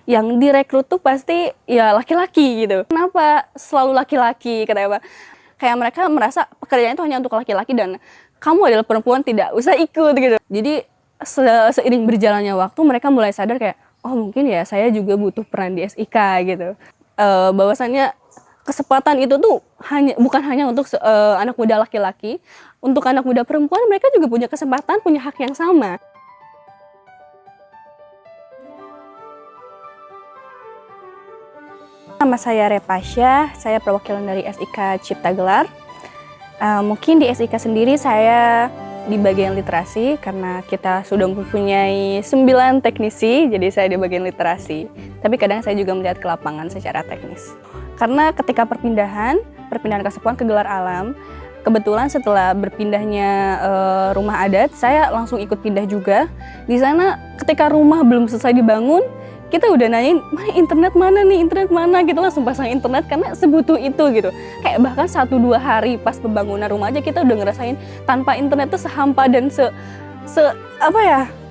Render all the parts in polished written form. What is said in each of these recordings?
yang direkrut tuh pasti ya laki-laki gitu. Kenapa selalu laki-laki? Kenapa? Kayak mereka merasa pekerjaan itu hanya untuk laki-laki dan kamu adalah perempuan tidak usah ikut gitu. Jadi seiring berjalannya waktu mereka mulai sadar kayak, oh mungkin ya saya juga butuh peran di SIK gitu. Bahwasannya kesempatan itu tuh bukan hanya untuk anak muda laki-laki, untuk anak muda perempuan mereka juga punya kesempatan, punya hak yang sama. Nama saya Repasya, saya perwakilan dari SIK Cipta Gelar. Mungkin di SIK sendiri saya di bagian literasi karena kita sudah mempunyai 9 teknisi, jadi saya di bagian literasi. Tapi kadang saya juga melihat ke lapangan secara teknis. Karena ketika perpindahan Kasepuan ke Gelar Alam, kebetulan setelah berpindahnya rumah adat, saya langsung ikut pindah juga. Di sana ketika rumah belum selesai dibangun, kita udah nanyain, internet mana, kita langsung pasang internet karena sebutuh itu gitu. Kayak bahkan 1-2 hari pas pembangunan rumah aja kita udah ngerasain tanpa internet tuh sehampa dan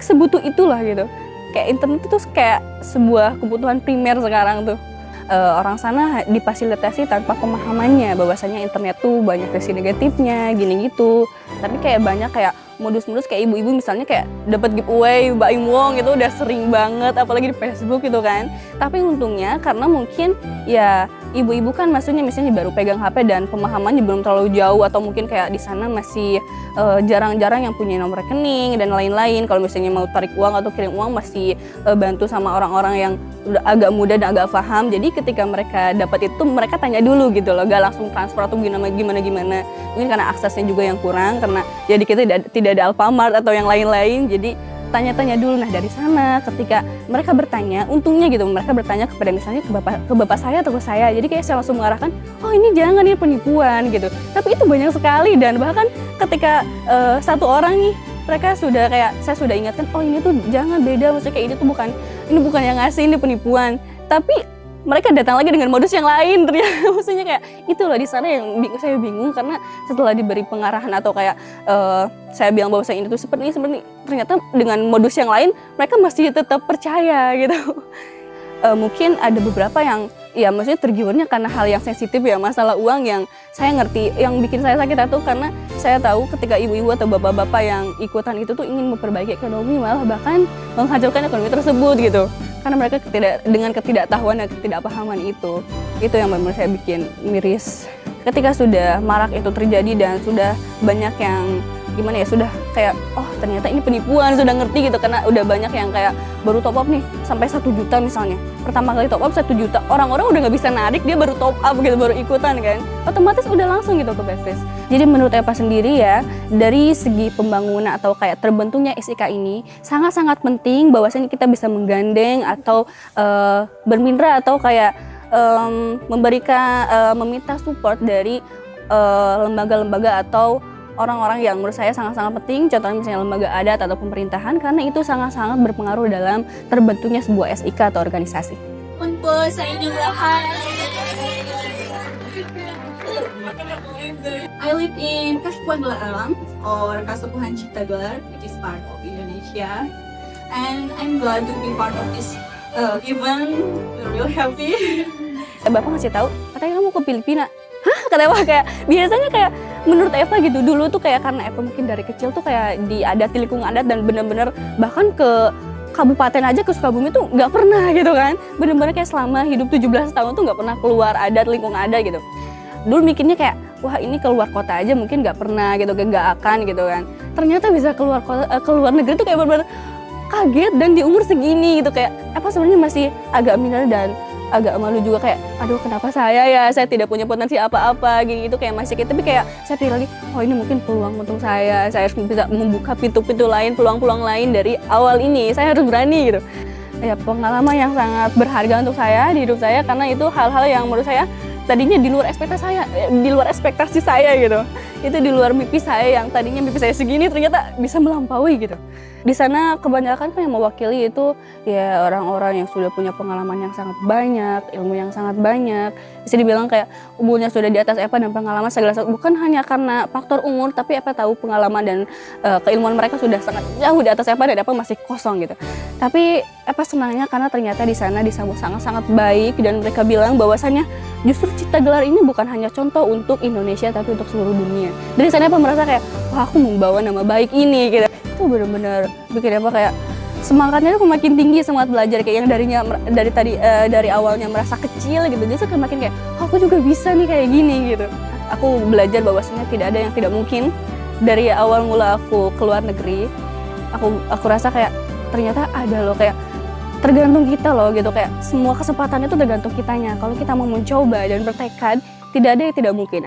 sebutuh itulah gitu. Kayak internet itu kayak sebuah kebutuhan primer sekarang tuh. Orang sana difasilitasi tanpa pemahamannya bahwasanya internet tuh banyak sisi negatifnya gini gitu. Tapi kayak banyak kayak modus-modus kayak ibu-ibu misalnya kayak dapat giveaway Baim Wong itu udah sering banget apalagi di Facebook gitu kan. Tapi untungnya karena mungkin ya ibu-ibu kan maksudnya misalnya baru pegang HP dan pemahamannya belum terlalu jauh atau mungkin kayak di sana masih jarang-jarang yang punya nomor rekening dan lain-lain. Kalau misalnya mau tarik uang atau kirim uang masih bantu sama orang-orang yang udah agak muda dan agak paham. Jadi ketika mereka dapat itu mereka tanya dulu gitu loh, gak langsung transfer atau gimana. Mungkin karena aksesnya juga yang kurang karena jadi kita tidak ada Alfamart atau yang lain-lain. Jadi tanya-tanya dulu. Nah dari sana ketika mereka bertanya, untungnya gitu mereka bertanya kepada misalnya ke bapak saya atau ke saya. Jadi kayak saya langsung mengarahkan, oh ini jangan, ini penipuan gitu. Tapi itu banyak sekali dan bahkan ketika satu orang nih mereka sudah kayak saya sudah ingatkan, oh ini tuh jangan, beda, maksudnya kayak ini bukan yang ngasih, ini penipuan. Tapi mereka datang lagi dengan modus yang lain ternyata. Maksudnya kayak itu loh di sana yang saya bingung karena setelah diberi pengarahan atau kayak saya bilang bahwa ini tuh seperti ini, ternyata dengan modus yang lain mereka masih tetap percaya gitu. Mungkin ada beberapa yang ya maksudnya tergiurnya karena hal yang sensitif ya, masalah uang yang saya ngerti, yang bikin saya sakit itu karena saya tahu ketika ibu-ibu atau bapak-bapak yang ikutan itu tuh ingin memperbaiki ekonomi malah bahkan menghancurkan ekonomi tersebut gitu. Karena mereka dengan ketidaktahuan dan ketidakpahaman itu yang menurut saya bikin miris. Ketika sudah marak itu terjadi dan sudah banyak yang gimana ya, sudah kayak oh ternyata ini penipuan, sudah ngerti gitu karena udah banyak yang kayak baru top up nih sampai 1 juta misalnya. Pertama kali top up 1 juta, orang-orang udah nggak bisa narik, dia baru top up gitu, baru ikutan kan. Otomatis udah langsung gitu ke blacklist. Jadi menurut Eva sendiri ya, dari segi pembangunan atau kayak terbentuknya SIK ini sangat-sangat penting bahwasanya kita bisa menggandeng atau bermitra atau kayak meminta support dari lembaga-lembaga atau orang-orang yang menurut saya sangat-sangat penting, contohnya misalnya lembaga adat atau pemerintahan, karena itu sangat-sangat berpengaruh dalam terbentuknya sebuah SIK atau organisasi. I live in Kasepuan Gelar Alam or Kasepuhan Cipta Gelar, which is part of Indonesia, and I'm glad to be part of this event. Real happy. Bapak ngasih tahu, katanya kamu ke Filipina. Hah? Kata Eva kayak biasanya kayak menurut Eva gitu dulu tuh kayak karena Eva mungkin dari kecil tuh kayak di lingkungan adat dan bener-bener bahkan ke kabupaten aja ke Sukabumi tuh nggak pernah gitu kan. Bener-bener kayak selama hidup 17 tahun tuh nggak pernah keluar lingkungan adat gitu. Dulu mikirnya kayak wah ini keluar kota aja mungkin nggak pernah gitu, nggak akan gitu kan. Ternyata bisa keluar negeri tuh kayak bener-bener kaget dan di umur segini gitu kayak Eva sebenarnya masih agak minder dan agak malu juga kayak aduh kenapa saya tidak punya potensi apa-apa gini gitu kayak masih gitu. Tapi kayak saya pikir lagi oh ini mungkin peluang untuk saya harus bisa membuka pintu-pintu lain, peluang-peluang lain dari awal ini, saya harus berani gitu. Ya pengalaman yang sangat berharga untuk saya di hidup saya karena itu hal-hal yang menurut saya tadinya di luar ekspektasi saya gitu. Itu di luar mimpi saya yang tadinya mimpi saya segini ternyata bisa melampaui gitu. Di sana kebanyakan kan yang mewakili itu ya orang-orang yang sudah punya pengalaman yang sangat banyak, ilmu yang sangat banyak. Bisa dibilang kayak umurnya sudah di atas Eva dan pengalaman segala sesuatu. Bukan hanya karena faktor umur, tapi Eva tahu pengalaman dan keilmuan mereka sudah sangat jauh di atas Eva dan Eva masih kosong gitu. Tapi Eva senangnya karena ternyata di sana disambut sangat-sangat baik dan mereka bilang bahwasannya justru Cipta Gelar ini bukan hanya contoh untuk Indonesia tapi untuk seluruh dunia. Dari sana Eva merasa kayak, wah aku membawa nama baik ini gitu. Itu benar-benar bikin Eva kayak semangatnya tuh makin tinggi, semangat belajar kayak yang dari awalnya merasa kecil gitu, justru kayak makin kayak aku juga bisa nih kayak gini gitu. Aku belajar bahwasanya tidak ada yang tidak mungkin. Dari awal mula aku keluar negeri, aku rasa kayak ternyata ada loh, kayak tergantung kita loh gitu, kayak semua kesempatan itu tergantung kitanya. Kalau kita mau mencoba dan bertekad, tidak ada yang tidak mungkin.